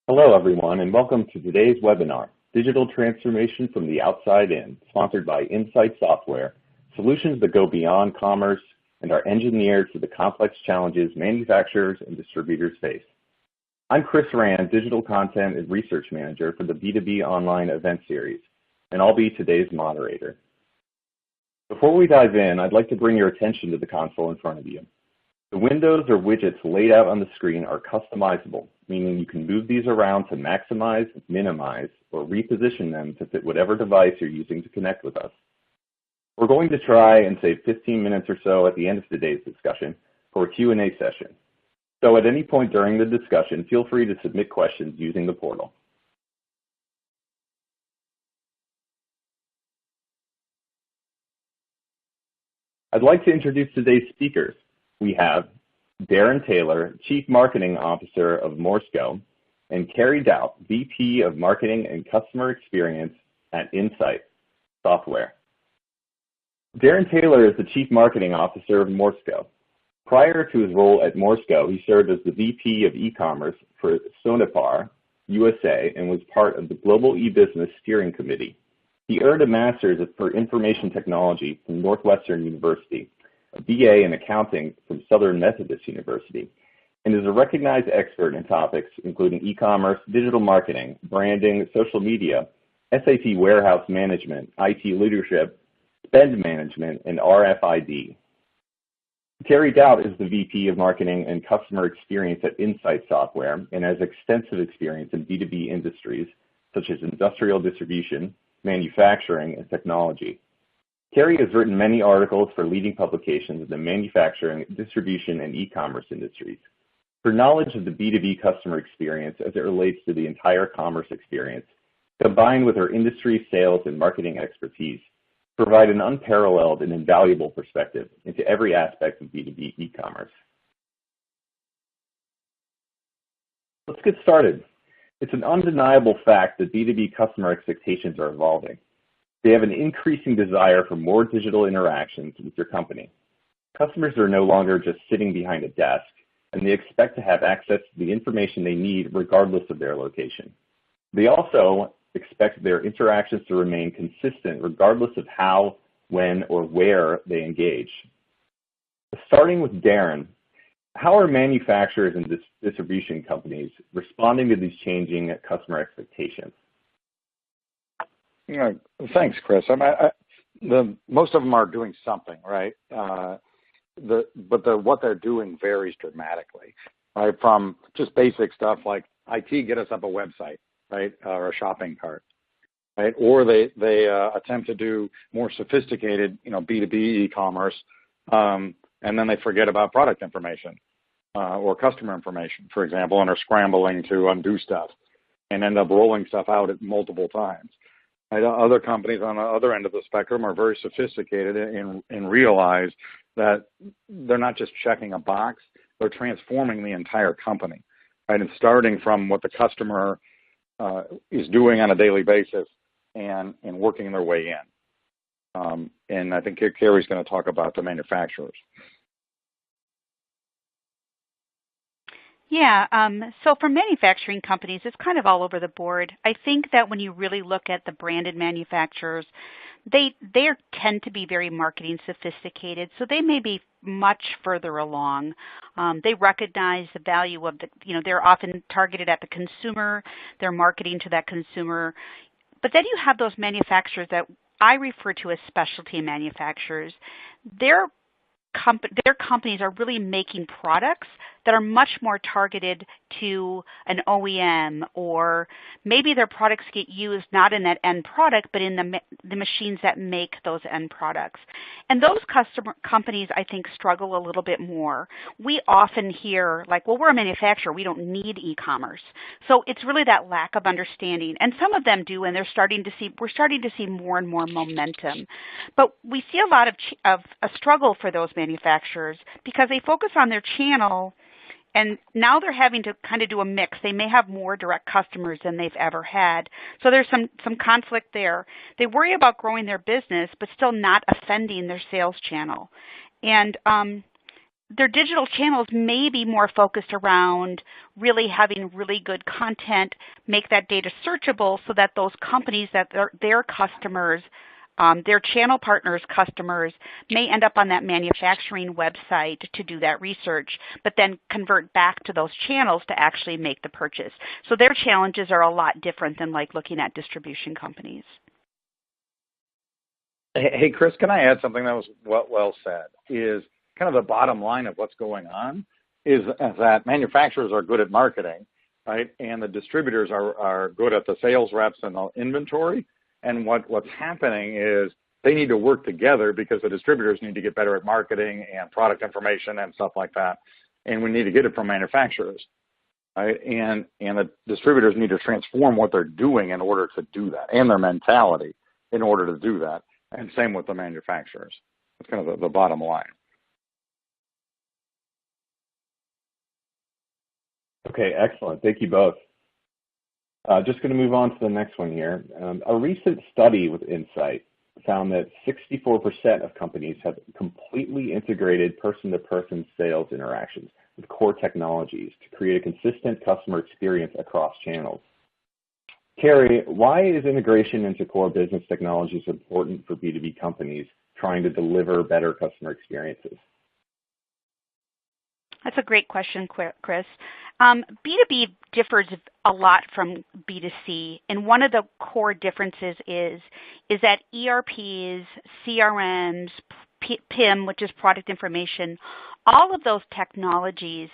Hello, everyone, and welcome to today's webinar, Digital Transformation from the Outside In, sponsored by Insite Software, solutions that go beyond commerce and are engineered for the complex challenges manufacturers and distributors face. I'm Chris Rand, Digital Content and Research Manager for the B2B Online Event Series, and I'll be today's moderator. Before we dive in, I'd like to bring your attention to the console in front of you. The windows or widgets laid out on the screen are customizable, meaning you can move these around to maximize, minimize, or reposition them to fit whatever device you're using to connect with us. We're going to try and save 15 minutes or so at the end of today's discussion for a Q&A session. So at any point during the discussion, feel free to submit questions using the portal. I'd like to introduce today's speakers. We have Darren Taylor, Chief Marketing Officer of Morsco, and Carrie Doubt, VP of Marketing and Customer Experience at Insite Software. Darren Taylor is the Chief Marketing Officer of Morsco. Prior to his role at Morsco, he served as the VP of E-commerce for Sonepar USA and was part of the Global E-Business Steering Committee. He earned a Master's for Information Technology from Northwestern University, a BA in Accounting from Southern Methodist University, and is a recognized expert in topics including e-commerce, digital marketing, branding, social media, SAP warehouse management, IT leadership, spend management, and RFID. Carrie Doubt is the VP of Marketing and Customer Experience at Insite Software and has extensive experience in B2B industries such as industrial distribution, manufacturing, and technology. Carrie has written many articles for leading publications in the manufacturing, distribution, and e-commerce industries. Her knowledge of the B2B customer experience as it relates to the entire commerce experience, combined with her industry sales and marketing expertise, provide an unparalleled and invaluable perspective into every aspect of B2B e-commerce. Let's get started. It's an undeniable fact that B2B customer expectations are evolving. They have an increasing desire for more digital interactions with your company. Customers are no longer just sitting behind a desk, and they expect to have access to the information they need regardless of their location. They also expect their interactions to remain consistent regardless of how, when, or where they engage. Starting with Darren, how are manufacturers and distribution companies responding to these changing customer expectations? Yeah, thanks, Chris. Most of them are doing something, right? What they're doing varies dramatically, right? From just basic stuff like IT, get us up a website, right, or a shopping cart, right? Or they attempt to do more sophisticated, B2B e-commerce, and then they forget about product information or customer information, for example, and are scrambling to undo stuff and end up rolling stuff out at multiple times. Right? Other companies on the other end of the spectrum are very sophisticated and realize that they're not just checking a box, they're transforming the entire company, right? And starting from what the customer is doing on a daily basis and working their way in. And I think Carrie's going to talk about the manufacturers. Yeah, so for manufacturing companies, it's kind of all over the board. I think that when you really look at the branded manufacturers, they tend to be very marketing sophisticated, so they may be much further along. They recognize the value of they're often targeted at the consumer, they're marketing to that consumer. But then you have those manufacturers that I refer to as specialty manufacturers. Their companies are really making products that are much more targeted to an OEM, or maybe their products get used not in that end product, but in the machines that make those end products. And those companies, I think, struggle a little bit more. We often hear, like, well, we're a manufacturer, we don't need e-commerce. So it's really that lack of understanding. And some of them do, and we're starting to see more and more momentum. But we see a lot of a struggle for those manufacturers because they focus on their channel. And now they're having to kind of do a mix. They may have more direct customers than they've ever had. So there's some conflict there. They worry about growing their business, but still not offending their sales channel. And their digital channels may be more focused around really having really good content, make that data searchable so that those companies that their customers, their channel partners' customers may end up on that manufacturing website to do that research, but then convert back to those channels to actually make the purchase. So their challenges are a lot different than like looking at distribution companies. Hey, Chris, can I add something that was well said? Is kind of the bottom line of what's going on is that manufacturers are good at marketing, right? And the distributors are good at the sales reps and the inventory. And what's happening is they need to work together because the distributors need to get better at marketing and product information and stuff like that. And we need to get it from manufacturers, right? And the distributors need to transform what they're doing in order to do that and their mentality in order to do that. And same with the manufacturers. That's kind of the bottom line. Okay, excellent. Thank you both. Just going to move on to the next one here. A recent study with Insite found that 64% of companies have completely integrated person-to-person sales interactions with core technologies to create a consistent customer experience across channels. Carrie, why is integration into core business technologies important for B2B companies trying to deliver better customer experiences? That's a great question, Chris. B2B differs a lot from B2C, and one of the core differences is that ERPs, CRMs, PIM, which is product information, all of those technologies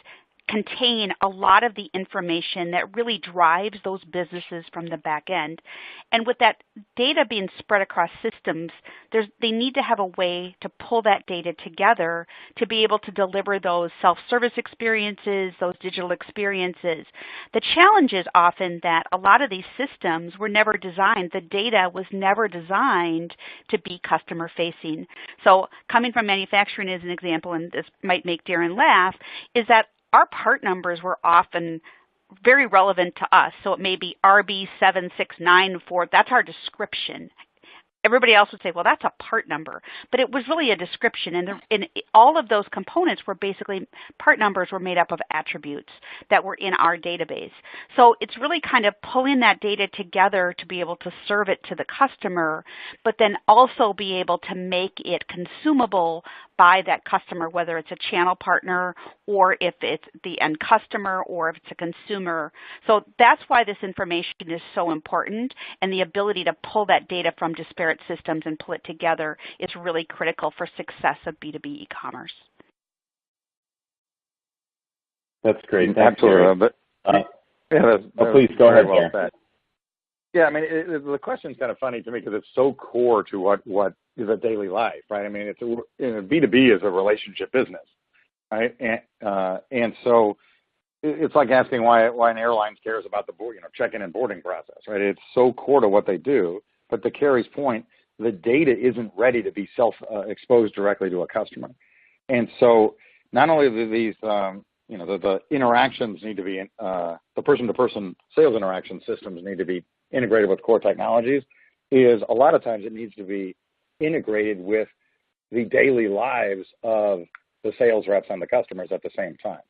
contain a lot of the information that really drives those businesses from the back end. And with that data being spread across systems, they need to have a way to pull that data together to be able to deliver those self-service experiences, those digital experiences. The challenge is often that a lot of these systems were never designed, the data was never designed to be customer facing. So coming from manufacturing as an example, and this might make Darren laugh, is that our part numbers were often very relevant to us. So it may be RB7694. That's our description. Everybody else would say, well, that's a part number. But it was really a description. And all of those components were basically, part numbers were made up of attributes that were in our database. So it's really kind of pulling that data together to be able to serve it to the customer, but then also be able to make it consumable by that customer, whether it's a channel partner or if it's the end customer or if it's a consumer. So that's why this information is so important, and the ability to pull that data from disparate systems and pull it together is really critical for success of B2B e-commerce. That's great. Thanks, absolutely. Please go ahead, well said. Yeah, I mean, the question's kind of funny to me because it's so core to what is a daily life, right? I mean, B2B is a relationship business, right? And so it's like asking why an airline cares about the check-in and boarding process, right? It's so core to what they do. But to Carrie's point, the data isn't ready to be exposed directly to a customer, and so not only do these the interactions need to be the person-to-person sales interaction systems need to be integrated with core technologies, is a lot of times it needs to be integrated with the daily lives of the sales reps and the customers at the same time.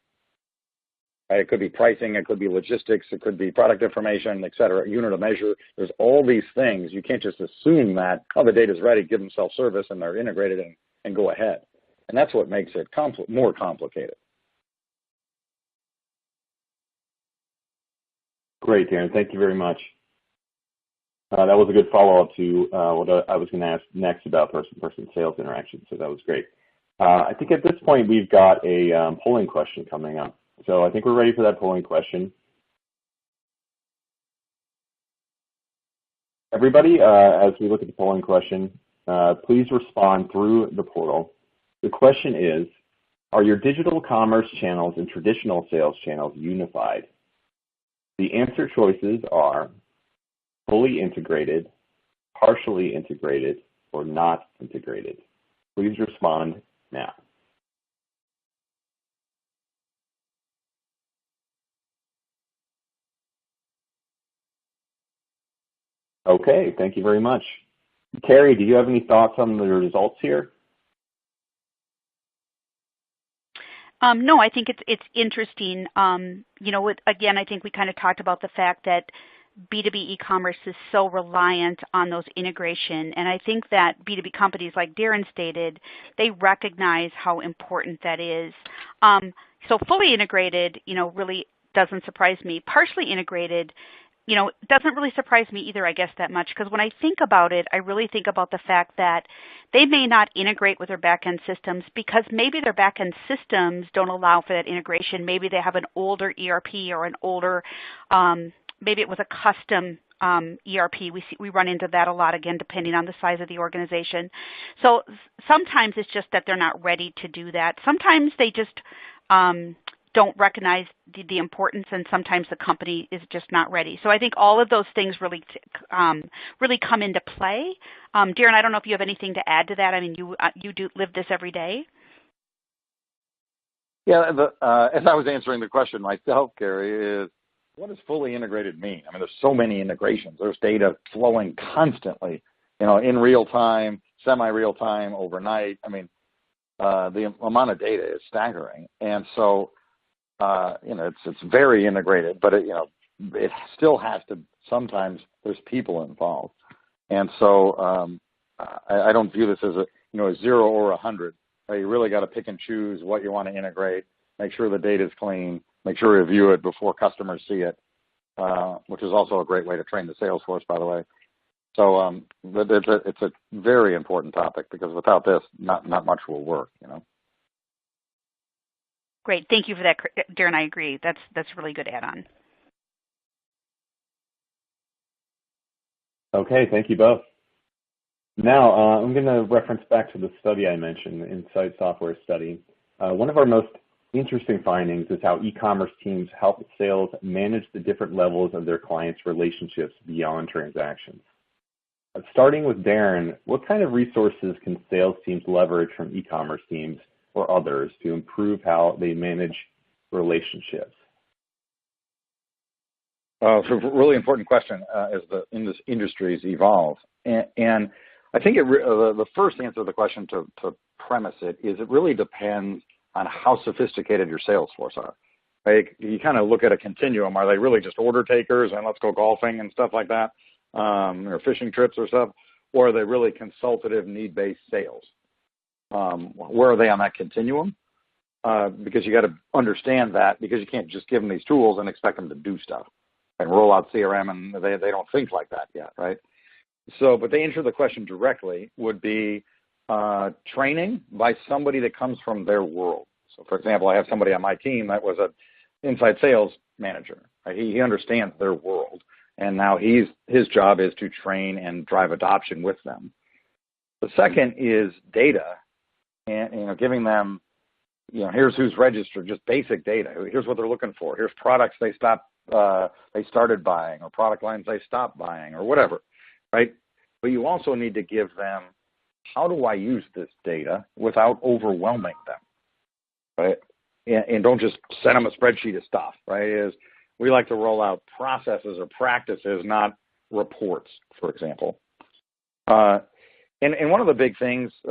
Right? It could be pricing, it could be logistics, it could be product information, et cetera, unit of measure. There's all these things. You can't just assume that, the data's ready, give them self-service, and they're integrated and go ahead. And that's what makes it more complicated. Great, Darren. Thank you very much. That was a good follow-up to what I was going to ask next about person-to-person sales interaction, so that was great. I think at this point we've got a polling question coming up. So I think we're ready for that polling question. Everybody, as we look at the polling question, please respond through the portal. The question is, are your digital commerce channels and traditional sales channels unified? The answer choices are fully integrated, partially integrated, or not integrated. Please respond now. Okay, thank you very much. Carrie, do you have any thoughts on the results here? No, I think it's interesting. Again, I think we kind of talked about the fact that B2B e-commerce is so reliant on those integration. And I think that B2B companies, like Darren stated, they recognize how important that is. So fully integrated, really doesn't surprise me. Partially integrated, doesn't really surprise me either, I guess, that much, because when I think about it, I really think about the fact that they may not integrate with their back-end systems because maybe their back-end systems don't allow for that integration. Maybe they have an older ERP or an older, maybe it was a custom ERP. We run into that a lot, again, depending on the size of the organization. So sometimes it's just that they're not ready to do that. Sometimes they just don't recognize the importance, and sometimes the company is just not ready. So I think all of those things really come into play. Darren, I don't know if you have anything to add to that. I mean, you do live this every day. Yeah, as I was answering the question myself, Carrie, is what does fully integrated mean? I mean, there's so many integrations. There's data flowing constantly, in real time, semi-real time, overnight. I mean, the amount of data is staggering, and so it's very integrated, but it still has to. Sometimes there's people involved, and so I don't view this as a 0 or 100. You really got to pick and choose what you want to integrate. Make sure the data is clean. Make sure you review it before customers see it, which is also a great way to train the sales force, by the way. So it's a very important topic because without this, not much will work. Great, thank you for that, Darren. I agree. That's a really good add-on. Okay, thank you both. Now, I'm going to reference back to the study I mentioned, the Insite software study. One of our most interesting findings is how e-commerce teams help sales manage the different levels of their clients' relationships beyond transactions. Starting with Darren, what kind of resources can sales teams leverage from e-commerce teams or others to improve how they manage relationships? It's a really important question as the industries evolve. And I think the first answer to the question to premise it is it really depends on how sophisticated your sales force are. Right? You kind of look at a continuum. Are they really just order takers and let's go golfing and stuff like that, or fishing trips or stuff? Or are they really consultative, need-based sales? Where are they on that continuum? Because you got to understand that, because you can't just give them these tools and expect them to do stuff and roll out CRM, and they don't think like that yet, right? So, but the answer to the question directly would be training by somebody that comes from their world. So, for example, I have somebody on my team that was an inside sales manager. Right? He understands their world, and now his job is to train and drive adoption with them. The second is data, and giving them, here's who's registered, just basic data. Here's what they're looking for. Here's products they started buying, or product lines they stopped buying, or whatever, right? But you also need to give them, how do I use this data without overwhelming them, right? And don't just send them a spreadsheet of stuff, right? We like to roll out processes or practices, not reports, for example. And one of the big things, the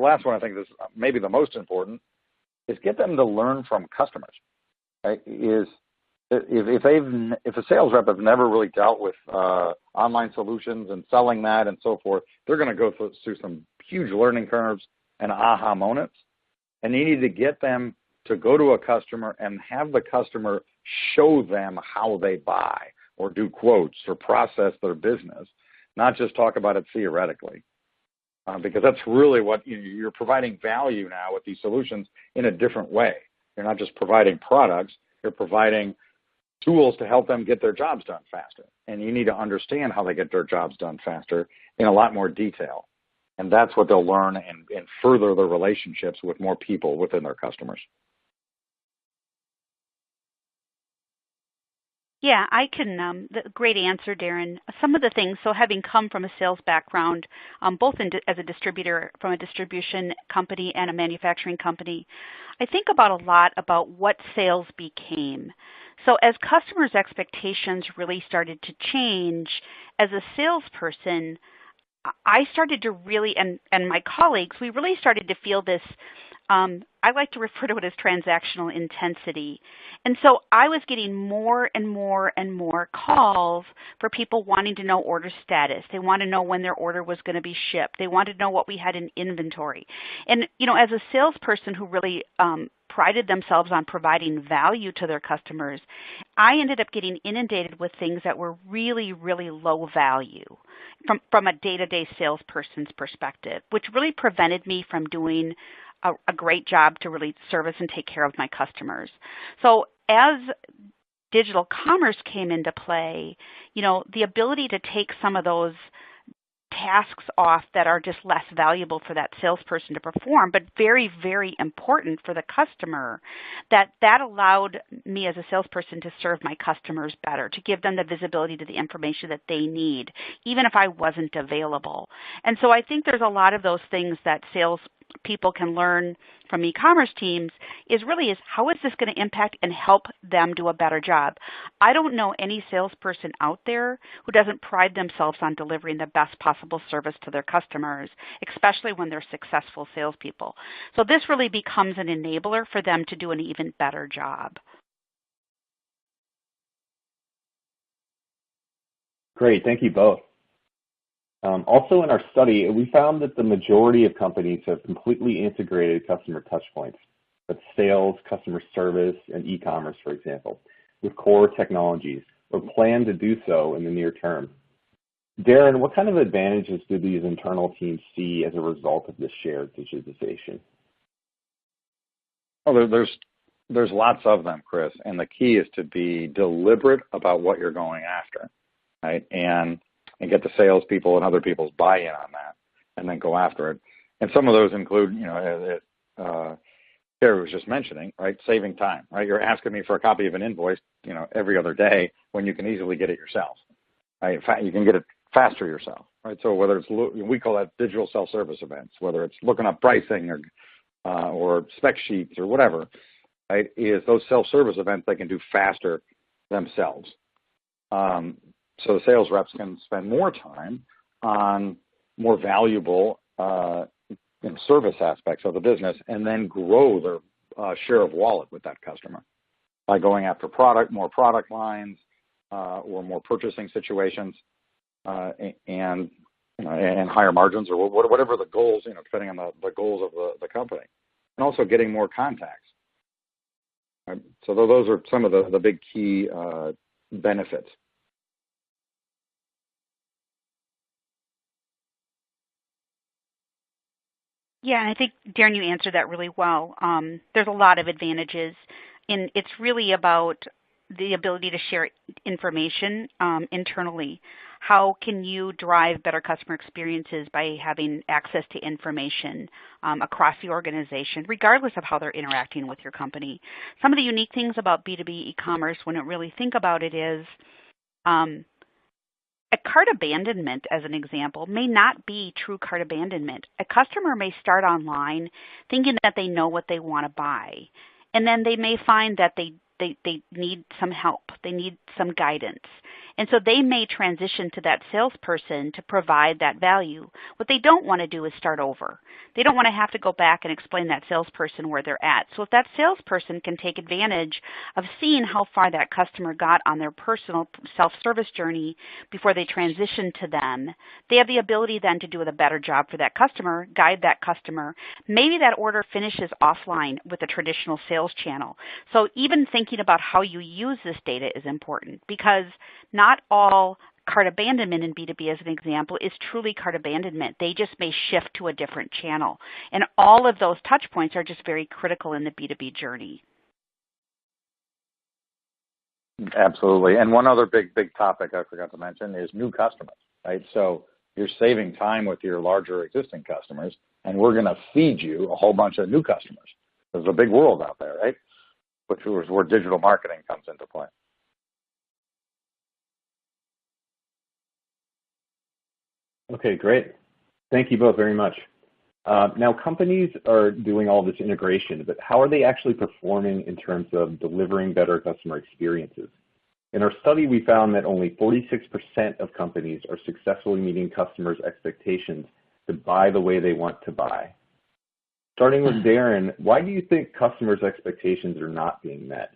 last one I think is maybe the most important, is get them to learn from customers. Right? If a sales rep has never really dealt with online solutions and selling that and so forth, they're going to go through some huge learning curves and aha moments. And you need to get them to go to a customer and have the customer show them how they buy or do quotes or process their business, not just talk about it theoretically. Because that's really what you're providing value now with these solutions in a different way. You're not just providing products, you're providing tools to help them get their jobs done faster. And you need to understand how they get their jobs done faster in a lot more detail. And that's what they'll learn and further their relationships with more people within their customers. Yeah, I can. Great answer, Darren. Some of the things, so having come from a sales background, both as a distributor from a distribution company and a manufacturing company, I think about a lot about what sales became. So as customers' expectations really started to change, as a salesperson, I started to really, and my colleagues, we really started to feel this I like to refer to it as transactional intensity. And so I was getting more and more and more calls for people wanting to know order status. They want to know when their order was going to be shipped. They wanted to know what we had in inventory. And, as a salesperson who really prided themselves on providing value to their customers, I ended up getting inundated with things that were really, really low value from a day-to-day salesperson's perspective, which really prevented me from doing a great job to really service and take care of my customers. So as digital commerce came into play, the ability to take some of those tasks off that are just less valuable for that salesperson to perform, but very, very important for the customer, that allowed me as a salesperson to serve my customers better, to give them the visibility to the information that they need, even if I wasn't available. And so I think there's a lot of those things that sales people can learn from e-commerce teams is how is this going to impact and help them do a better job? I don't know any salesperson out there who doesn't pride themselves on delivering the best possible service to their customers, especially when they're successful salespeople. So this really becomes an enabler for them to do an even better job. Great, thank you both. Also in our study, we found that the majority of companies have completely integrated customer touchpoints, that's sales, customer service, and e-commerce, for example, with core technologies, or plan to do so in the near term. Darren, what kind of advantages do these internal teams see as a result of this shared digitization? Well, there's lots of them, Chris, and the key is to be deliberate about what you're going after, right? And get the salespeople and other people's buy-in on that, and then go after it. And some of those include, Terry was just mentioning, right, saving time, right? You're asking me for a copy of an invoice, every other day when you can easily get it yourself, right? In fact, you can get it faster yourself, right? So whether it's, we call that digital self-service events, whether it's looking up pricing or spec sheets or whatever, right, is those self-service events they can do faster themselves. So the sales reps can spend more time on more valuable service aspects of the business and then grow their share of wallet with that customer by going after more product lines or more purchasing situations and higher margins or whatever the goals, depending on the goals of the company. And also getting more contacts. Right? So those are some of the big key benefits. Yeah, and I think, Darren, you answered that really well. There's a lot of advantages, and it's really about the ability to share information internally. How can you drive better customer experiences by having access to information across the organization, regardless of how they're interacting with your company? Some of the unique things about B2B e-commerce, when you really think about it, is a cart abandonment, as an example, may not be true cart abandonment. A customer may start online thinking that they know what they want to buy, and then they may find that they need some help. They need some guidance. And so they may transition to that salesperson to provide that value. What they don't want to do is start over. They don't want to have to go back and explain that salesperson where they're at. So if that salesperson can take advantage of seeing how far that customer got on their personal self-service journey before they transition to them, they have the ability then to do a better job for that customer, guide that customer. Maybe that order finishes offline with a traditional sales channel. So even thinking about how you use this data is important, because not all cart abandonment in B2B, as an example, is truly cart abandonment. They just may shift to a different channel. And all of those touch points are just very critical in the B2B journey. Absolutely. And one other big topic I forgot to mention is new customers, right? So you're saving time with your larger existing customers, and we're going to feed you a whole bunch of new customers. There's a big world out there, right? Which is where digital marketing comes into play. Okay, great. Thank you both very much. Now, companies are doing all this integration, but how are they actually performing in terms of delivering better customer experiences? In our study, we found that only 46% of companies are successfully meeting customers' expectations to buy the way they want to buy. Starting with Darren, why do you think customers' expectations are not being met?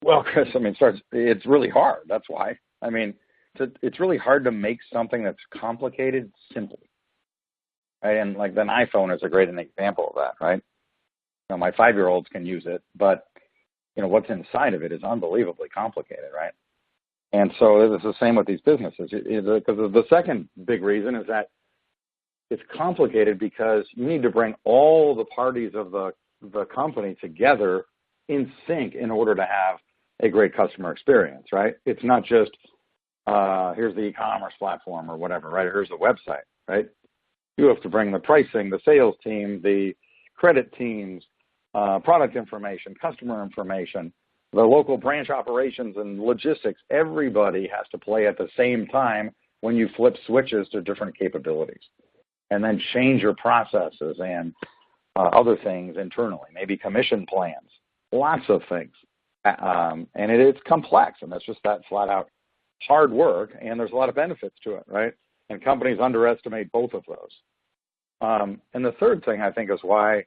Well, Chris, I mean, it's really hard. That's why. I mean, it's really hard to make something that's complicated simple. Right? And like the iPhone is a great example of that, right? You know, my 5-year-olds can use it, but you know what's inside of it is unbelievably complicated, right? And so it's the same with these businesses. Because the second big reason is that it's complicated because you need to bring all the parties of the company together in sync in order to have a great customer experience, right? It's not just here's the e-commerce platform or whatever, right? Here's the website, right? You have to bring the pricing, the sales team, the credit teams, product information, customer information, the local branch operations and logistics. Everybody has to play at the same time when you flip switches to different capabilities, and then change your processes and other things internally, maybe commission plans, lots of things. And it's complex, and that's just that flat out hard work, and there's a lot of benefits to it, right? And companies underestimate both of those. And the third thing I think is why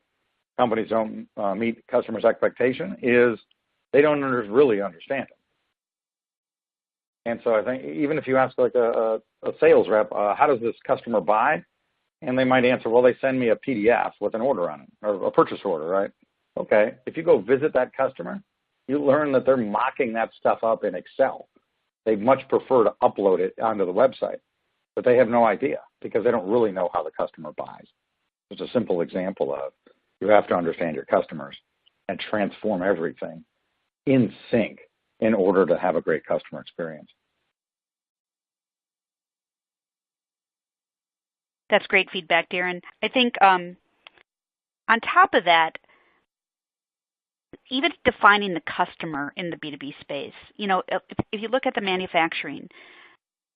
companies don't meet customers' expectation is they don't really understand it. And so I think even if you ask like a sales rep, how does this customer buy? And they might answer, well, they send me a PDF with an order on it, or a purchase order, right? Okay, if you go visit that customer, you learn that they're mocking that stuff up in Excel. They much prefer to upload it onto the website, but they have no idea because they don't really know how the customer buys. It's a simple example of you have to understand your customers and transform everything in sync in order to have a great customer experience. That's great feedback, Darren. I think on top of that, even defining the customer in the B2B space, you know, if you look at the manufacturing,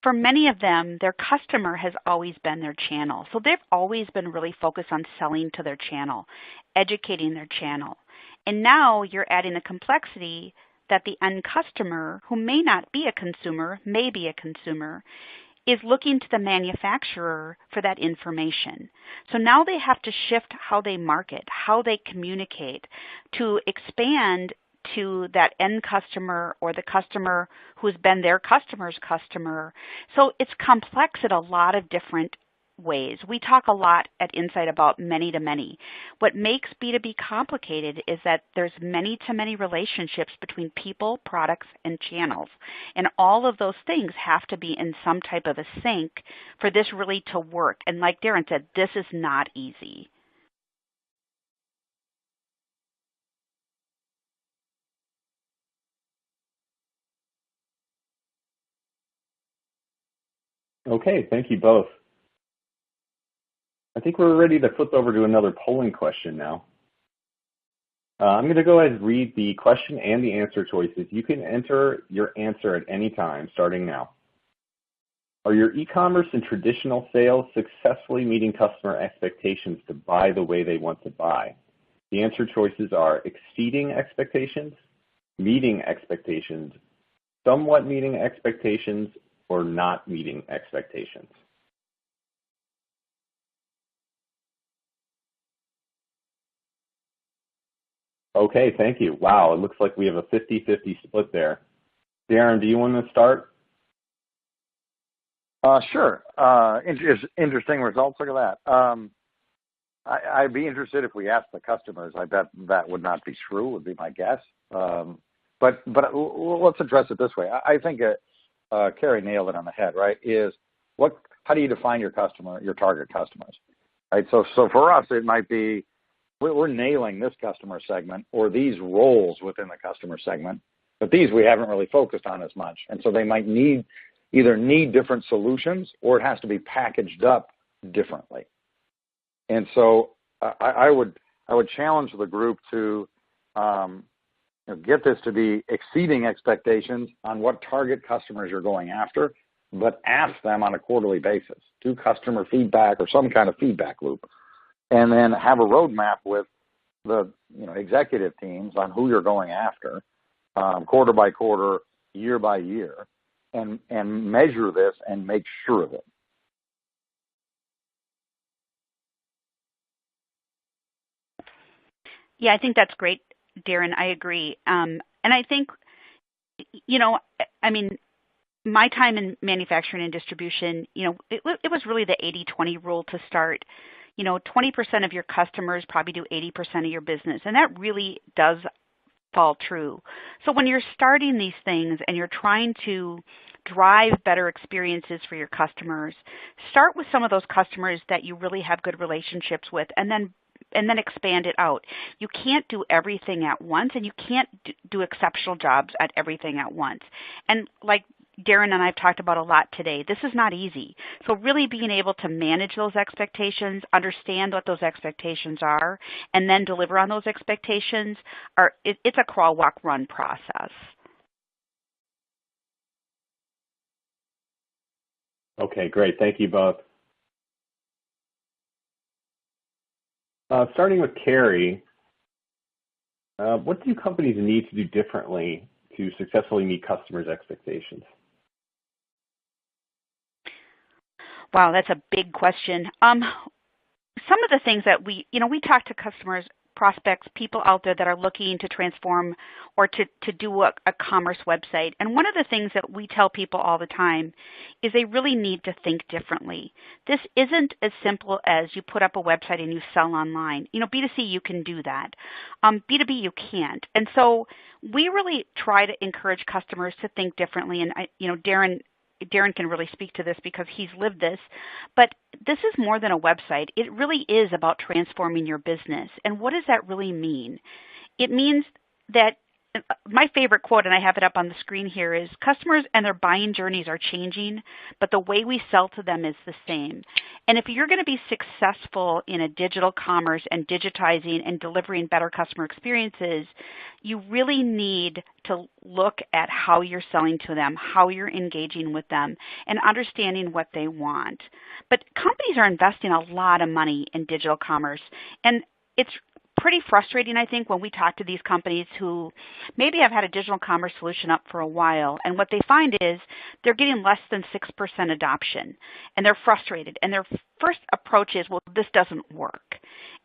for many of them, their customer has always been their channel. So they've always been really focused on selling to their channel, educating their channel. And now you're adding the complexity that the end customer, who may not be a consumer, may be a consumer, is looking to the manufacturer for that information. So now they have to shift how they market, how they communicate to expand to that end customer or the customer who's been their customer's customer. So it's complex in a lot of different ways. We talk a lot at Insite about many-to-many. What makes B2B complicated is that there's many-to-many relationships between people, products, and channels. And all of those things have to be in some type of a sync for this really to work. And like Darren said, this is not easy. Okay, thank you both. I think we're ready to flip over to another polling question now. I'm going to go ahead and read the question and the answer choices. You can enter your answer at any time, starting now. Are your e-commerce and traditional sales successfully meeting customer expectations to buy the way they want to buy? The answer choices are exceeding expectations, meeting expectations, somewhat meeting expectations, or not meeting expectations. Okay, thank you. Wow, it looks like we have a 50-50 split there. Darren, do you want to start? Sure. Interesting results. Look at that. I'd be interested if we asked the customers. I bet that would not be true, would be my guess. But let's address it this way. I think Carrie nailed it on the head, right? How do you define your customer, your target customers? Right? So for us, it might be we're nailing this customer segment or these roles within the customer segment, but these we haven't really focused on as much. And so they might either need different solutions or it has to be packaged up differently. And so I would challenge the group to get this to be exceeding expectations on what target customers you're going after, but ask them on a quarterly basis. Do customer feedback or some kind of feedback loop. And then have a roadmap with the executive teams on who you're going after, quarter by quarter, year by year, and measure this and make sure of it. Yeah, I think that's great, Darren. I agree. And I think, you know, I mean, my time in manufacturing and distribution, it was really the 80-20 rule to start. 20% of your customers probably do 80% of your business, and that really does fall true. So when you're starting these things and you're trying to drive better experiences for your customers, start with some of those customers that you really have good relationships with, and then expand it out. You can't do everything at once, and you can't do exceptional jobs at everything at once. And like Darren and I have talked about a lot today, this is not easy. So really being able to manage those expectations, understand what those expectations are, and then deliver on those expectations, it's a crawl, walk, run process. Okay, great. Thank you both. Starting with Carrie, what do companies need to do differently to successfully meet customers' expectations? Wow, that's a big question. Some of the things that we talk to customers, prospects, people out there that are looking to transform or to do a commerce website. And one of the things that we tell people all the time is they really need to think differently. This isn't as simple as you put up a website and you sell online. B2C, you can do that. B2B, you can't. And so we really try to encourage customers to think differently. And Darren can really speak to this because he's lived this, but this is more than a website. It really is about transforming your business. And what does that really mean? It means that my favorite quote, and I have it up on the screen here, is customers and their buying journeys are changing, but the way we sell to them is the same. And if you're going to be successful in a digital commerce and digitizing and delivering better customer experiences, you really need to look at how you're selling to them, how you're engaging with them, and understanding what they want. But companies are investing a lot of money in digital commerce, and it's pretty frustrating, I think, when we talk to these companies who maybe have had a digital commerce solution up for a while, and what they find is they're getting less than 6% adoption, and they're frustrated. And their first approach is, well, this doesn't work.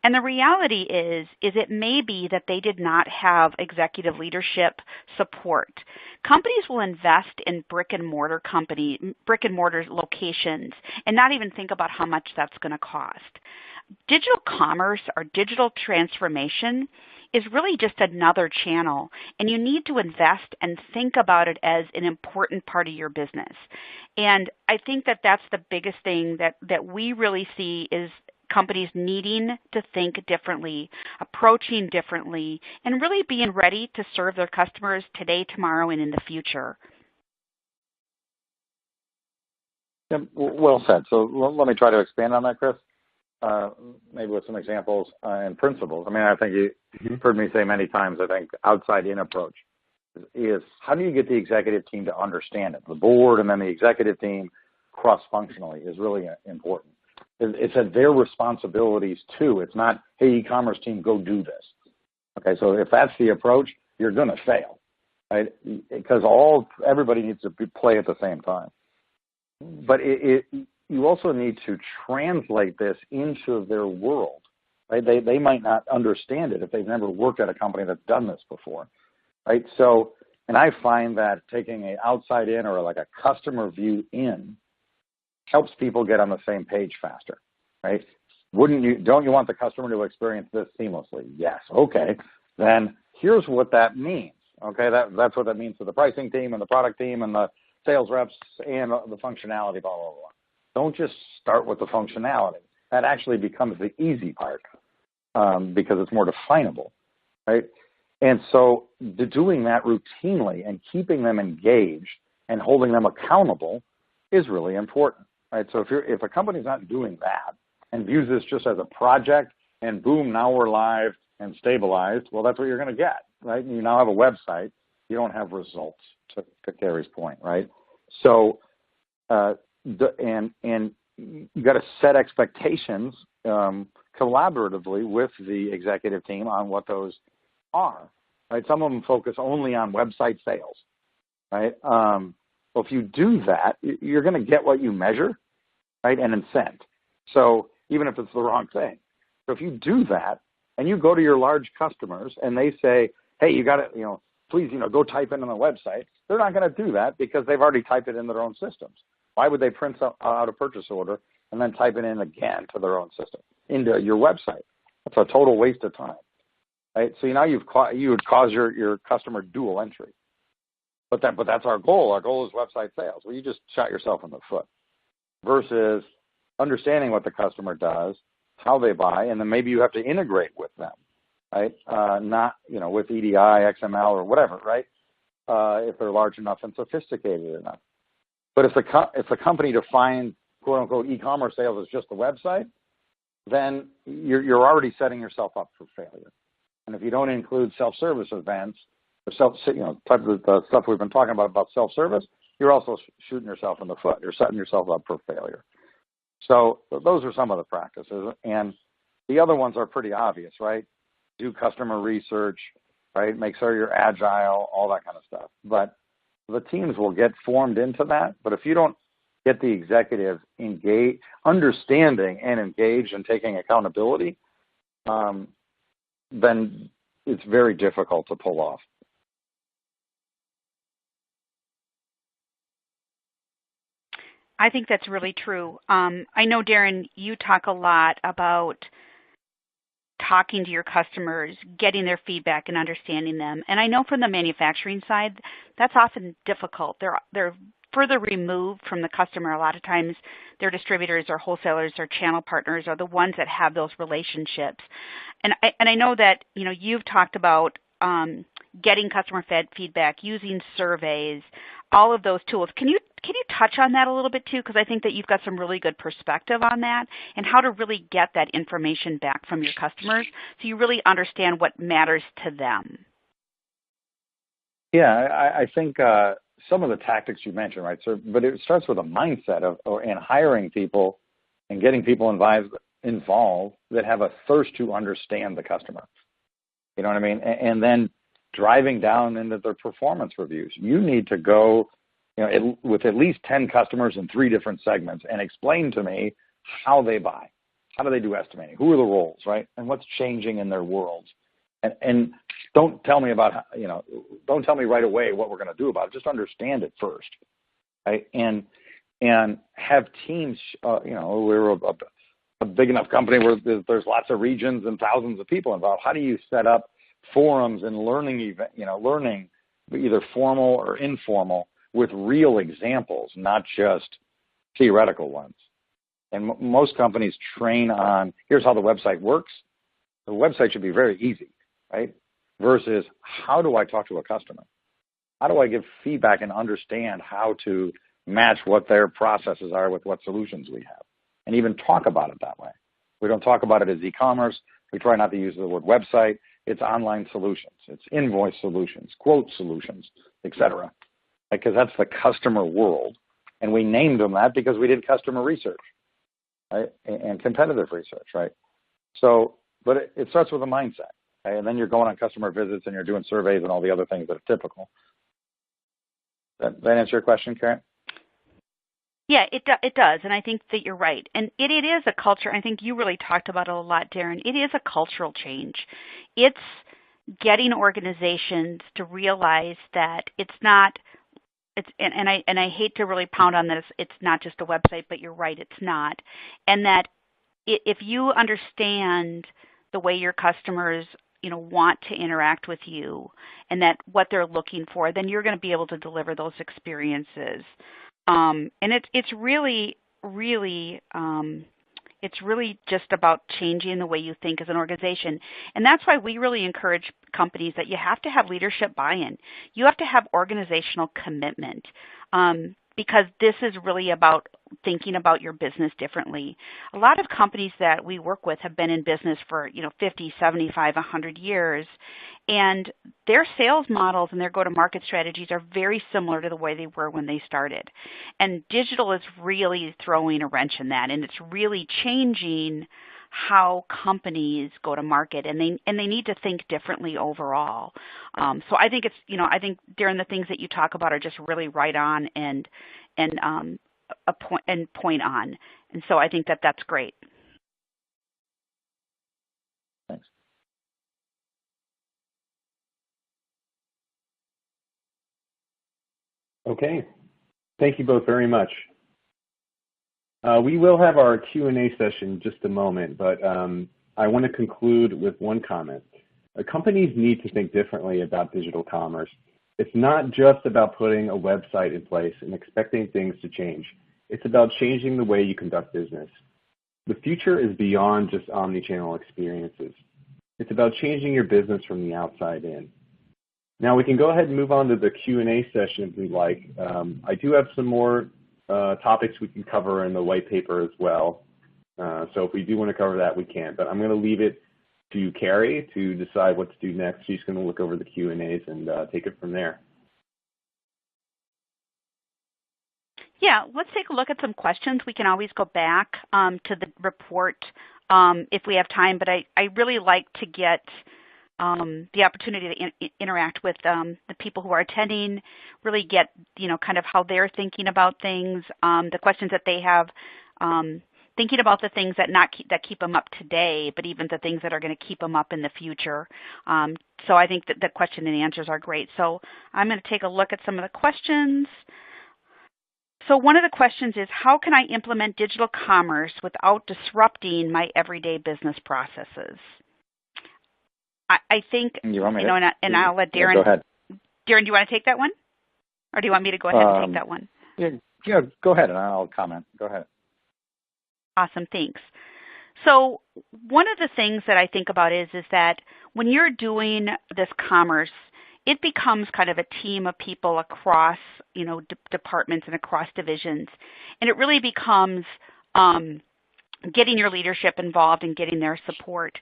And the reality is it may be that they did not have executive leadership support. Companies will invest in brick and mortar locations and not even think about how much that's going to cost. Digital commerce or digital transformation is really just another channel, and you need to invest and think about it as an important part of your business. And I think that that's the biggest thing that we really see is companies needing to think differently, approaching differently, and really being ready to serve their customers today, tomorrow, and in the future. Yeah, well said. So let me try to expand on that, Chris. Maybe with some examples and principles. I mean, I think you've heard me say many times, I think outside-in approach is how do you get the executive team to understand it? The board and then the executive team cross-functionally is really important. It's at their responsibilities too. It's not, hey, e-commerce team, go do this. Okay, so if that's the approach, you're going to fail, right? Because everybody needs to play at the same time. But you also need to translate this into their world. Right? They might not understand it if they've never worked at a company that's done this before. Right? So, and I find that taking an outside in or like a customer view in helps people get on the same page faster. Right? Don't you want the customer to experience this seamlessly? Yes. Okay. Then here's what that means. Okay. That's what that means to the pricing team and the product team and the sales reps and the functionality, blah, blah, blah. Don't just start with the functionality. That actually becomes the easy part because it's more definable, right? And so doing that routinely and keeping them engaged and holding them accountable is really important, right? So if a company's not doing that and views this just as a project and boom, now we're live and stabilized, well, that's what you're going to get, right? And you now have a website. You don't have results, to Carrie's point, right? So, and you got to set expectations collaboratively with the executive team on what those are, right? Some of them focus only on website sales, right? Well, if you do that, you're going to get what you measure, right, and incent. So even if it's the wrong thing. So if you do that, and you go to your large customers and they say, hey, you got to, please, go type in on the website. They're not going to do that because they've already typed it in their own systems. Why would they print out a purchase order and then type it in again to their own system, into your website? That's a total waste of time, right? So now you would cause your customer dual entry. But that's our goal. Our goal is website sales. Well, you just shot yourself in the foot versus understanding what the customer does, how they buy, and then maybe you have to integrate with them, right? Not, with EDI, XML, or whatever, right? If they're large enough and sophisticated enough. But if the company defines quote unquote e-commerce sales as just the website, then you're already setting yourself up for failure. And if you don't include self-service events, or type of the stuff we've been talking about self-service, you're also shooting yourself in the foot. You're setting yourself up for failure. So those are some of the practices, and the other ones are pretty obvious, right? Do customer research, right? Make sure you're agile, all that kind of stuff. But the teams will get formed into that. But if you don't get the executive understanding and engaged and taking accountability, then it's very difficult to pull off. I think that's really true. I know, Darren, you talk a lot about talking to your customers, getting their feedback and understanding them. And I know from the manufacturing side, that's often difficult. They're further removed from the customer. A lot of times their distributors or wholesalers or channel partners are the ones that have those relationships. And I know that, you've talked about getting customer feedback, using surveys, all of those tools. Can you touch on that a little bit too? Because I think that you've got some really good perspective on that and how to really get that information back from your customers so you really understand what matters to them. Yeah, I think some of the tactics you mentioned, right? So, but it starts with a mindset and hiring people and getting people involved that have a thirst to understand the customer. You know what I mean? And then driving down into their performance reviews. You need to go, with at least 10 customers in 3 different segments and explain to me how they buy. How do they do estimating? Who are the roles, right? And what's changing in their worlds? And don't tell me about, don't tell me right away what we're going to do about it. Just understand it first, right? And have teams, we're a big enough company where there's lots of regions and thousands of people involved. How do you set up forums and learning either formal or informal with real examples, not just theoretical ones? And most companies train on, here's how the website works. The website should be very easy, right? Versus, how do I talk to a customer? How do I give feedback and understand how to match what their processes are with what solutions we have? And even talk about it that way. We don't talk about it as e-commerce. We try not to use the word website. It's online solutions. It's invoice solutions, quote solutions, et cetera. Because that's the customer world. And we named them that because we did customer research, right? And competitive research, right? So, but it starts with a mindset. Okay? And then you're going on customer visits and you're doing surveys and all the other things that are typical. That answer your question, Karen? Yeah, it does, and I think that you're right. And it is a culture. I think you really talked about it a lot, Darren. It is a cultural change. It's getting organizations to realize that it's not. And I hate to really pound on this. It's not just a website, but you're right. It's not, and that if you understand the way your customers want to interact with you, and that what they're looking for, then you're going to be able to deliver those experiences. And it's really just about changing the way you think as an organization. And that's why we really encourage companies that you have to have leadership buy-in. You have to have organizational commitment. Because this is really about thinking about your business differently. A lot of companies that we work with have been in business for 50, 75, 100 years, and their sales models and their go-to-market strategies are very similar to the way they were when they started. And digital is really throwing a wrench in that, and it's really changing how companies go to market, and they need to think differently overall. So I think I think Darren, the things that you talk about are just really right on and point on, and so I think that that's great. Thanks. Okay. Thank you both very much. We will have our Q&A session in just a moment, but I want to conclude with one comment. Companies need to think differently about digital commerce. It's not just about putting a website in place and expecting things to change. It's about changing the way you conduct business. The future is beyond just omni-channel experiences. It's about changing your business from the outside in. Now we can go ahead and move on to the Q&A session if we'd like. I do have some more topics we can cover in the white paper as well. So if we do want to cover that, we can. But I'm going to leave it to Carrie to decide what to do next. She's going to look over the Q&As and take it from there. Yeah, let's take a look at some questions. We can always go back to the report if we have time, but I really like to get the opportunity to interact with the people who are attending, really get, kind of how they're thinking about things, the questions that they have, thinking about the things that keep them up today, but even the things that are going to keep them up in the future. So I think that the question and answers are great. So I'm going to take a look at some of the questions. So one of the questions is, how can I implement digital commerce without disrupting my everyday business processes? I think, you want me and I'll let Darren. Go ahead. Darren, do you want to take that one? Or do you want me to go ahead and take that one? Yeah, go ahead and I'll comment. Go ahead. Awesome, thanks. So one of the things that I think about is that when you're doing this commerce, it becomes kind of a team of people across, departments and across divisions. And it really becomes getting your leadership involved and getting their support.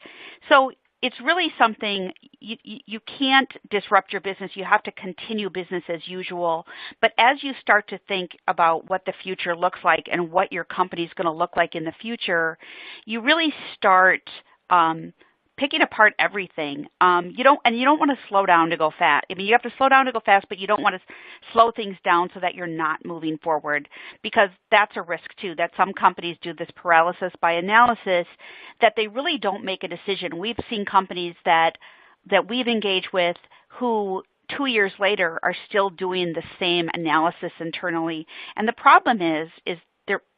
So it's really something you can't disrupt your business. You have to continue business as usual. But as you start to think about what the future looks like and what your company is going to look like in the future, you really start picking apart everything. You don't want to slow down to go fast. I mean, you have to slow down to go fast, but you don't want to slow things down so that you're not moving forward, because that's a risk too, that some companies do this paralysis by analysis, that they really don't make a decision. We've seen companies that we've engaged with who 2 years later are still doing the same analysis internally. And the problem is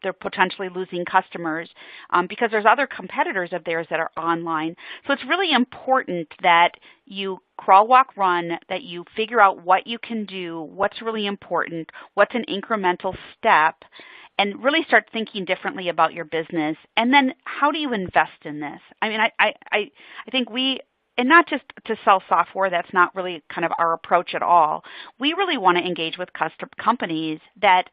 they're potentially losing customers because there's other competitors of theirs that are online. So it's really important that you crawl, walk, run, that you figure out what you can do, what's really important, what's an incremental step, and really start thinking differently about your business. And then how do you invest in this? I mean, I think and not just to sell software, that's not really kind of our approach at all. We really want to engage with companies that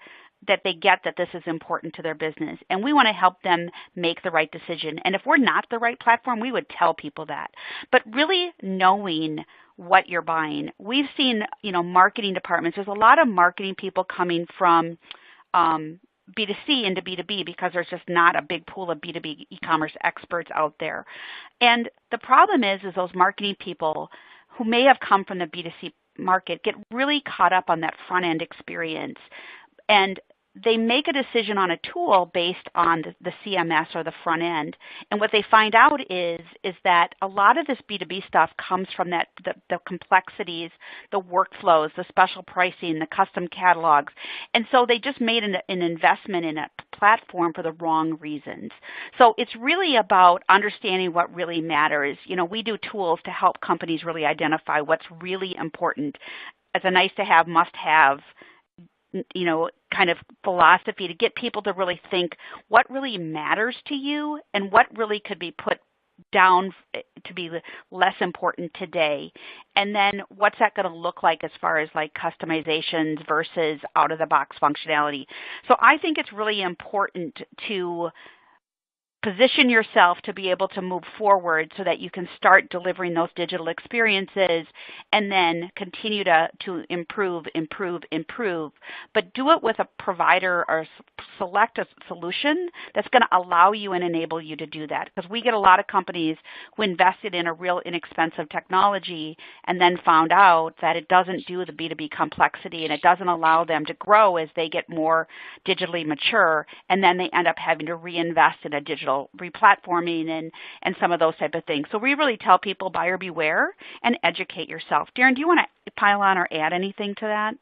they get that this is important to their business, and we want to help them make the right decision. And if we're not the right platform, we would tell people that. But really knowing what you're buying. We've seen, marketing departments. There's a lot of marketing people coming from B2C into B2B because there's just not a big pool of B2B e-commerce experts out there. And the problem is those marketing people who may have come from the B2C market get really caught up on that front-end experience. And they make a decision on a tool based on the CMS or the front end. And what they find out is that a lot of this B2B stuff comes from the complexities, the workflows, the special pricing, the custom catalogs. And so they just made an investment in a platform for the wrong reasons. So it's really about understanding what really matters. We do tools to help companies really identify what's really important as a nice to have, must have, kind of philosophy to get people to really think what really matters to you and what really could be put down to be less important today. And then what's that going to look like as far as like customizations versus out of the box functionality. So I think it's really important to position yourself to be able to move forward so that you can start delivering those digital experiences and then continue to improve, but do it with a provider or select a solution that's going to allow you and enable you to do that. Because we get a lot of companies who invested in a real inexpensive technology and then found out that it doesn't do the B2B complexity and it doesn't allow them to grow as they get more digitally mature, and then they end up having to reinvest in a digital replatforming and some of those type of things. So we really tell people buyer beware and educate yourself. Darren, do you want to pile on or add anything to that?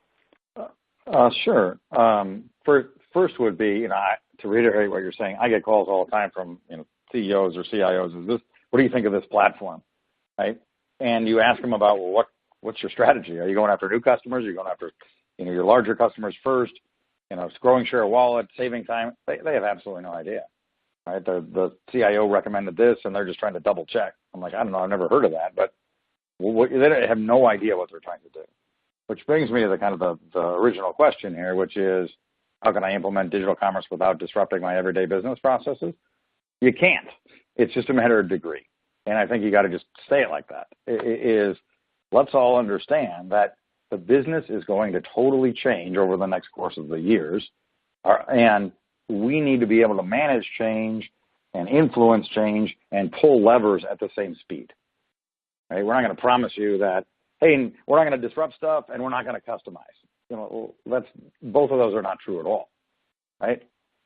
Sure. First would be, to reiterate what you're saying, I get calls all the time from CEOs or CIOs. What do you think of this platform, right? And you ask them about, well, what's your strategy? Are you going after new customers? Are you going after your larger customers first? Growing share of wallet, saving time. They have absolutely no idea, right? The CIO recommended this, and they're just trying to double check. I'm like, I don't know, I've never heard of that, but they have no idea what they're trying to do. Which brings me to the original question here, which is, how can I implement digital commerce without disrupting my everyday business processes? You can't. It's just a matter of degree. And I think you got to just say it like that. Let's all understand that the business is going to totally change over the next course of the years. And we need to be able to manage change and influence change and pull levers at the same speed. Right? We're not going to promise you that, hey, we're not going to disrupt stuff and we're not going to customize. Both of those are not true at all, right?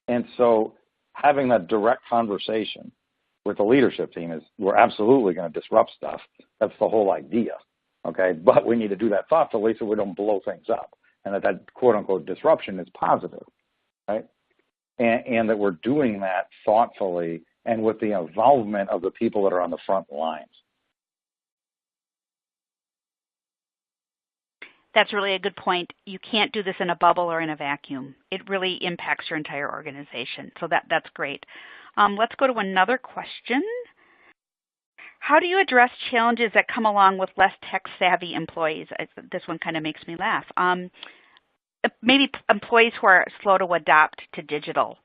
And so having that direct conversation with the leadership team is, we're absolutely going to disrupt stuff. That's the whole idea, okay? But we need to do that thoughtfully so we don't blow things up, and that quote-unquote disruption is positive, right? And that we're doing that thoughtfully and with the involvement of the people that are on the front lines. That's really a good point. You can't do this in a bubble or in a vacuum. It really impacts your entire organization. So that's great. Let's go to another question. How do you address challenges that come along with less tech-savvy employees? This one kind of makes me laugh. Maybe employees who are slow to adopt to digital.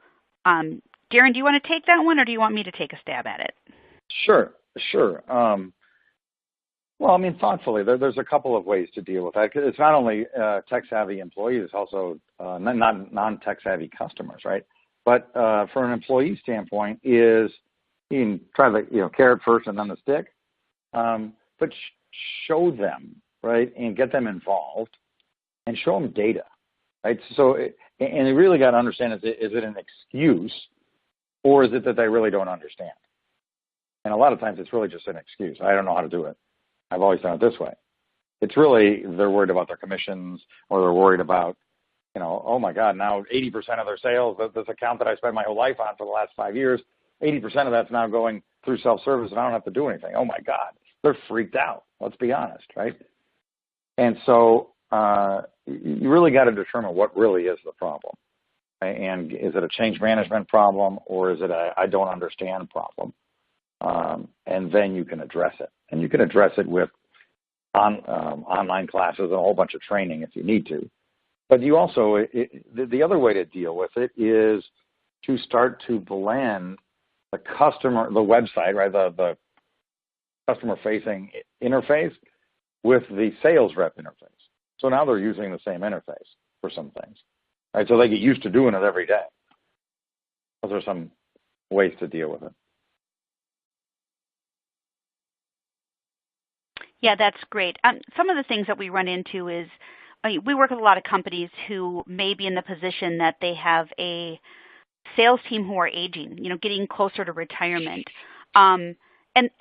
Darren, do you want to take that one, or do you want me to take a stab at it? Sure. Well, thoughtfully, there's a couple of ways to deal with that. It's not only tech-savvy employees, it's also non-tech-savvy customers, right? But from an employee standpoint, you can try the carrot first and then the stick, but show them, right, and get them involved, and show them data, right? So, and you really got to understand: is it an excuse, or is it that they really don't understand? And a lot of times, it's really just an excuse. I don't know how to do it. I've always done it this way. It's really they're worried about their commissions, or they're worried about, oh my God, now 80% of their sales, this account that I spent my whole life on for the last 5 years, 80% of that's now going through self-service and I don't have to do anything. Oh my God, they're freaked out. Let's be honest, right? And so you really got to determine what really is the problem. Right? And is it a change management problem, or is it a I don't understand problem? And then you can address it. And you can address it with online classes and a whole bunch of training if you need to. But you also, the other way to deal with it is to start to blend the website, right, the customer-facing interface with the sales rep interface. So now they're using the same interface for some things, right? So they get used to doing it every day. Those are some ways to deal with it. Yeah, that's great. Some of the things that we run into is we work with a lot of companies who may be in the position that they have a sales team who are aging, getting closer to retirement. And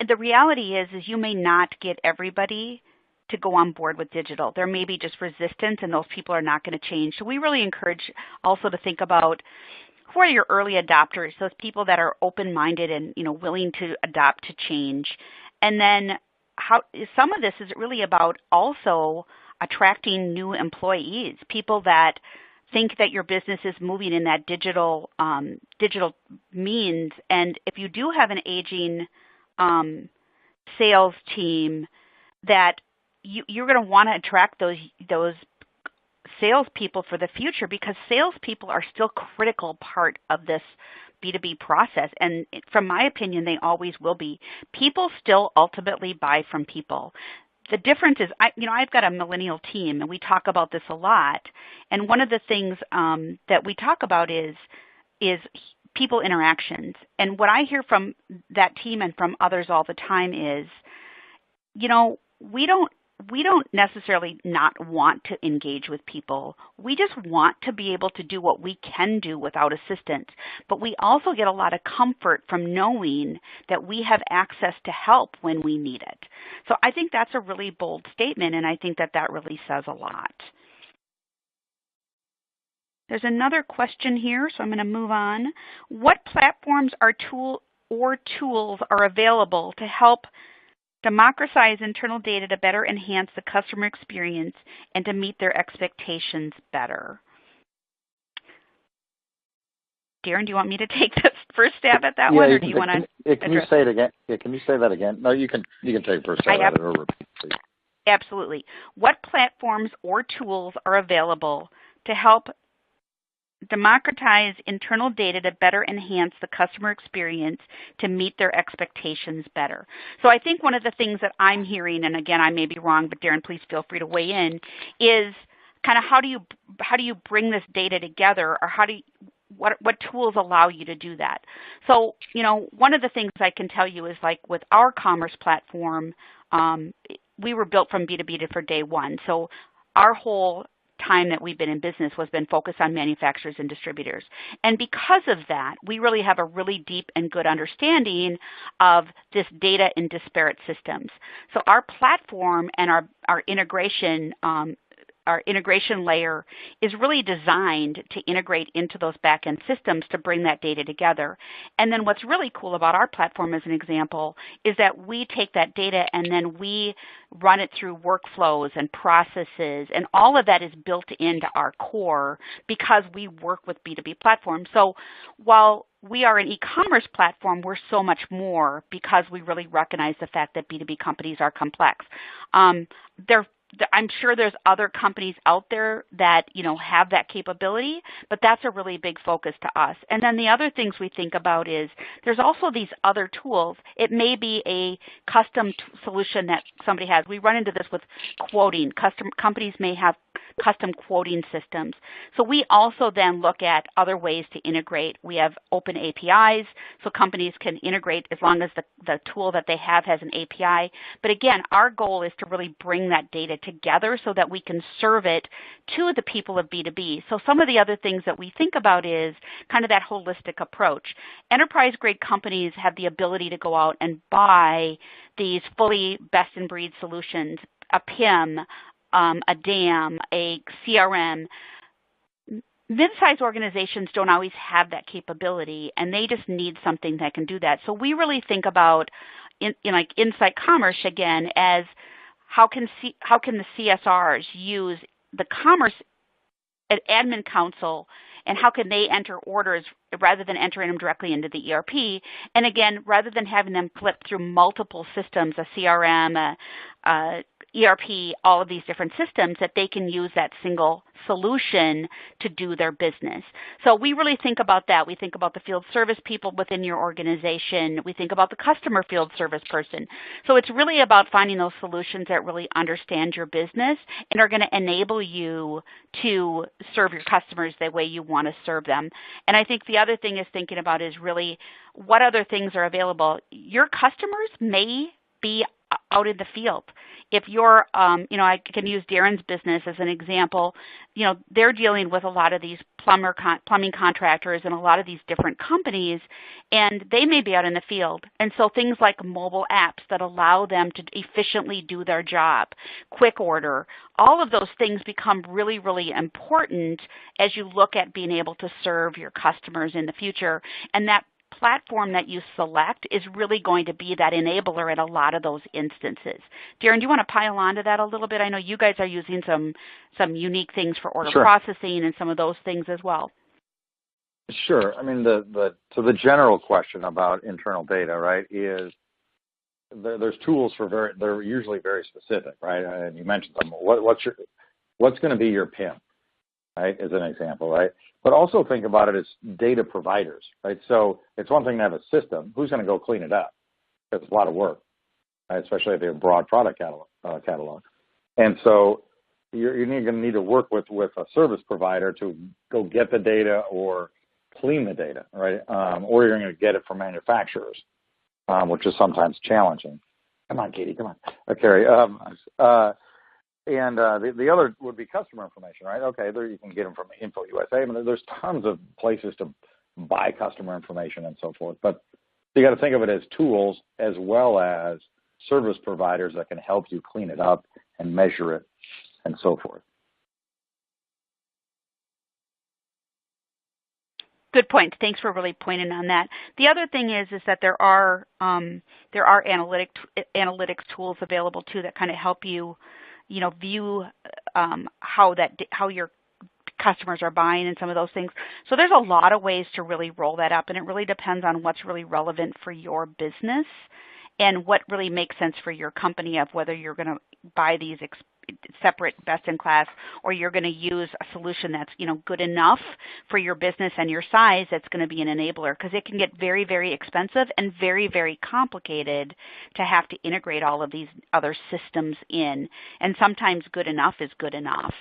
the reality is you may not get everybody to go on board with digital. There may be just resistance, and those people are not going to change. So we really encourage also to think about who are your early adopters, those people that are open-minded and willing to adapt to change. And then how some of this is really about also attracting new employees, people that think that your business is moving in that digital means. And if you do have an aging sales team, that you're going to want to attract those salespeople for the future, because salespeople are still a critical part of this B2B process. And from my opinion, they always will be. People still ultimately buy from people. The difference is, I've got a millennial team, and we talk about this a lot. And one of the things that we talk about is people interactions. And what I hear from that team and from others all the time is, we don't necessarily not want to engage with people. We just want to be able to do what we can do without assistance. But we also get a lot of comfort from knowing that we have access to help when we need it. So I think that's a really bold statement, and I think that really says a lot. There's another question here, so I'm going to move on. What platforms or tools are available to help democratize internal data to better enhance the customer experience and to meet their expectations better? Darren, do you want me to take the first stab at that one, or do you want to? Can you say it again? Yeah, can you say that again? No, you can take first stab at it or repeat, please. Absolutely. What platforms or tools are available to help democratize internal data to better enhance the customer experience to meet their expectations better? So I think one of the things that I'm hearing, and again, I may be wrong, but Darren, please feel free to weigh in, is kind of how do you bring this data together, or what tools allow you to do that? So, one of the things I can tell you is, like with our commerce platform, we were built from B2B for day one. So our whole time that we've been in business was been focused on manufacturers and distributors. And because of that, we really have a really deep and good understanding of this data in disparate systems. So our platform and our integration layer is really designed to integrate into those back-end systems to bring that data together. And then what's really cool about our platform, as an example, is that we take that data and then we run it through workflows and processes, and all of that is built into our core because we work with B2B platforms. So while we are an e-commerce platform, we're so much more because we really recognize the fact that B2B companies are complex. I'm sure there's other companies out there that, have that capability, but that's a really big focus to us. And then the other things we think about is there's also these other tools. It may be a custom solution that somebody has. We run into this with quoting. Companies may have custom quoting systems. So we also then look at other ways to integrate. We have open APIs, so companies can integrate as long as the tool that they have has an API. But again, our goal is to really bring that data together so that we can serve it to the people of B2B. So some of the other things that we think about is kind of that holistic approach. Enterprise-grade companies have the ability to go out and buy these fully best-in-breed solutions, a PIM, a DAM, a CRM. Mid-sized organizations don't always have that capability, and they just need something that can do that. So we really think about, like Insite Commerce again, as how can the CSRs use the commerce admin console, and how can they enter orders rather than entering them directly into the ERP? And again, rather than having them flip through multiple systems, a CRM, ERP, all of these different systems, that they can use that single solution to do their business. So we really think about that. We think about the field service people within your organization. We think about the customer field service person. So it's really about finding those solutions that really understand your business and are going to enable you to serve your customers the way you want to serve them. And I think the other thing is thinking about is really what other things are available. Your customers may be out in the field. If you're, I can use Darren's business as an example. They're dealing with a lot of these plumbing contractors and a lot of these different companies, and they may be out in the field. And so things like mobile apps that allow them to efficiently do their job, quick order, all of those things become really, really important as you look at being able to serve your customers in the future. And that platform that you select is really going to be that enabler in a lot of those instances. Darren, do you want to pile on to that a little bit? I know you guys are using some unique things for order processing and some of those things as well. Sure. I mean, so the general question about internal data, right, is there's tools they're usually very specific, right? And you mentioned them. What's going to be your PIM, right, as an example, right? But also think about it as data providers, right? So it's one thing to have a system. Who's going to go clean it up? It's a lot of work, right? Especially if you have a broad product catalog. And so you're going to need to work with a service provider to go get the data or clean the data, right? Or you're going to get it from manufacturers, which is sometimes challenging. Come on, Katie, come on. Carrie. And the other would be customer information, right? Okay, there you can get them from Info USA. I mean, there's tons of places to buy customer information and so forth. But you got to think of it as tools as well as service providers that can help you clean it up and measure it and so forth. Good point. Thanks for really pointing on that. The other thing is that there are analytics tools available too that kind of help you, view how your customers are buying and some of those things. So there's a lot of ways to really roll that up, and it really depends on what's really relevant for your business and what really makes sense for your company, of whether you're going to buy these separate best-in-class, or you're going to use a solution that's good enough for your business and your size that's going to be an enabler, because it can get very, very expensive and very, very complicated to have to integrate all of these other systems in, and sometimes good enough is good enough.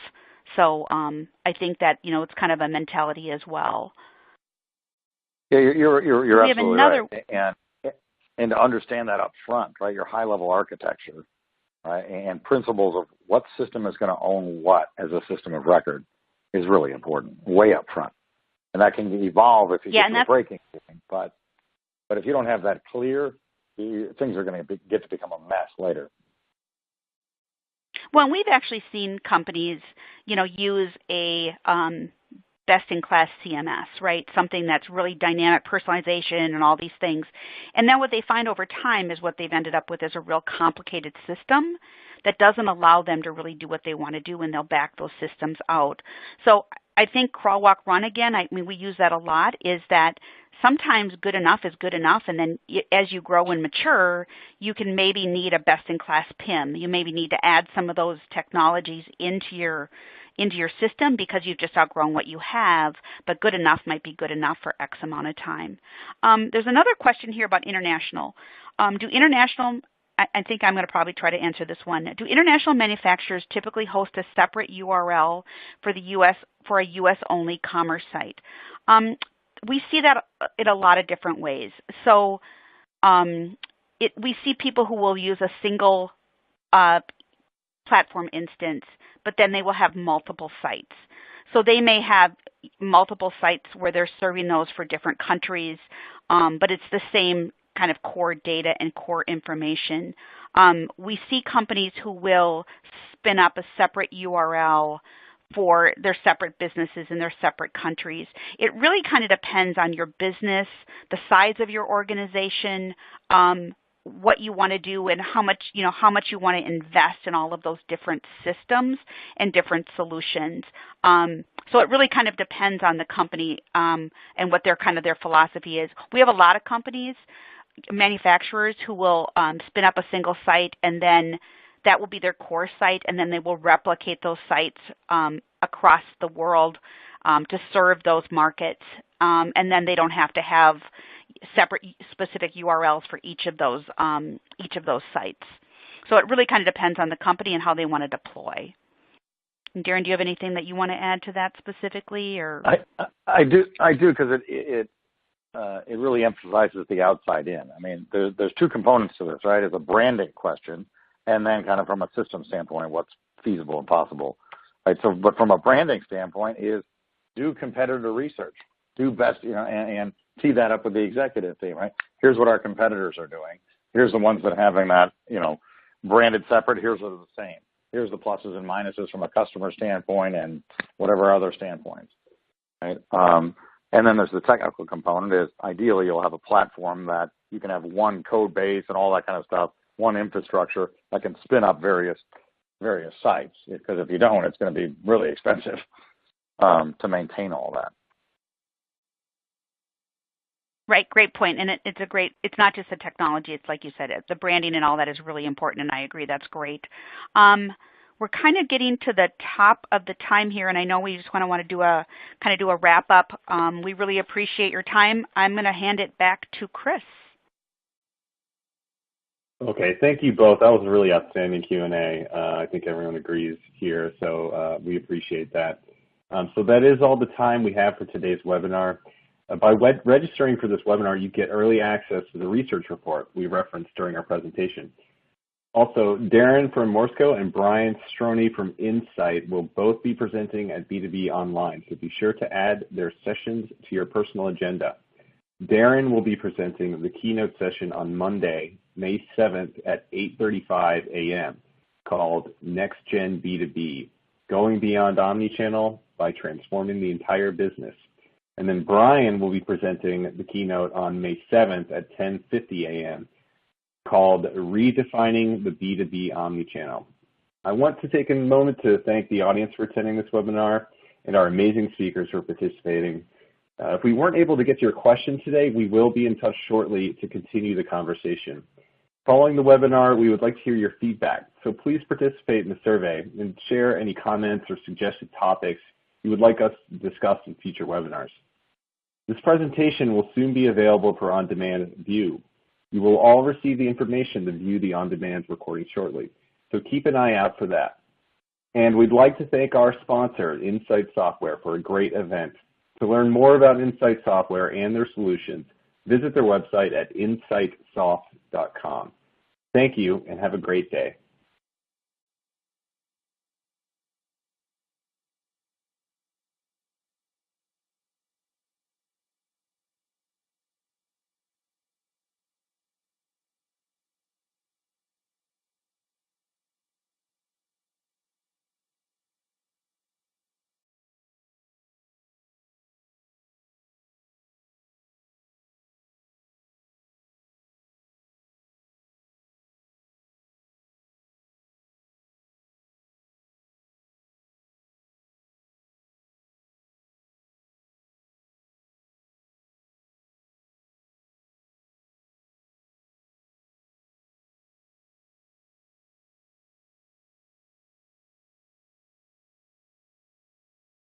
So I think that it's kind of a mentality as well. Yeah, you're absolutely right. And to understand that up front, right, your high-level architecture, right, and principles of what system is going to own what as a system of record is really important, way up front. And that can evolve if you get to a breaking point. But if you don't have that clear, things are going to get to become a mess later. Well, we've actually seen companies, use a best-in-class CMS, right? Something that's really dynamic personalization and all these things. And then what they find over time is what they've ended up with is a real complicated system that doesn't allow them to really do what they want to do, and they'll back those systems out. So I think crawl, walk, run again, we use that a lot, is that sometimes good enough is good enough, and then as you grow and mature, you can maybe need a best-in-class PIM. You maybe need to add some of those technologies into your system because you've just outgrown what you have, but good enough might be good enough for X amount of time. There's another question here about international. I think I'm going to probably try to answer this one. Do international manufacturers typically host a separate URL for a U.S. only commerce site? We see that in a lot of different ways. So we see people who will use a single platform instance, but then they will have multiple sites. So they may have multiple sites where they're serving those for different countries, but it's the same kind of core data and core information. We see companies who will spin up a separate URL for their separate businesses in their separate countries. It really kind of depends on your business, the size of your organization, what you want to do, and how much you want to invest in all of those different systems and different solutions. So it really kind of depends on the company and what their philosophy is. We have a lot of companies, manufacturers, who will spin up a single site, and then that will be their core site, and then they will replicate those sites across the world to serve those markets, and then they don't have to have separate specific URLs for each of those sites. So it really kind of depends on the company and how they want to deploy. And Darren, do you have anything that you want to add to that specifically? Or I do because it really emphasizes the outside in. I mean, there's two components to this, right? It's a branding question, and then kind of from a system standpoint, what's feasible and possible, right? So, but from a branding standpoint, is do competitor research, do best, and tee that up with the executive team, right? Here's what our competitors are doing. Here's the ones that are having that, branded separate. Here's what are the same. Here's the pluses and minuses from a customer standpoint and whatever other standpoints, right? And then there's the technical component is ideally you'll have a platform that you can have one code base and all that kind of stuff, one infrastructure that can spin up various sites. Because if you don't, it's going to be really expensive to maintain all that. Right, great point. And it's not just the technology, it's like you said, the branding and all that is really important, and I agree, that's great. We're kind of getting to the top of the time here, and I know we just want to do a wrap up. We really appreciate your time. I'm going to hand it back to Chris. Okay, thank you both. That was a really outstanding Q&A. I think everyone agrees here, so we appreciate that. So that is all the time we have for today's webinar. By registering for this webinar, you get early access to the research report we referenced during our presentation. Also, Darren from Morsco and Brian Stroney from Insite will both be presenting at B2B Online, so be sure to add their sessions to your personal agenda. Darren will be presenting the keynote session on Monday, May 7th at 8:35 a.m. called Next Gen B2B, Going Beyond Omnichannel by Transforming the Entire Business. And then Brian will be presenting the keynote on May 7th at 10:50 a.m. called Redefining the B2B Omnichannel. I want to take a moment to thank the audience for attending this webinar and our amazing speakers for participating. If we weren't able to get to your question today, we will be in touch shortly to continue the conversation. Following the webinar, we would like to hear your feedback, so please participate in the survey and share any comments or suggested topics you would like us to discuss in future webinars. This presentation will soon be available for on-demand view. You will all receive the information to view the on-demand recording shortly, so keep an eye out for that. And we'd like to thank our sponsor, Insite Software, for a great event. To learn more about Insite Software and their solutions, visit their website at insitesoft.com. Thank you and have a great day.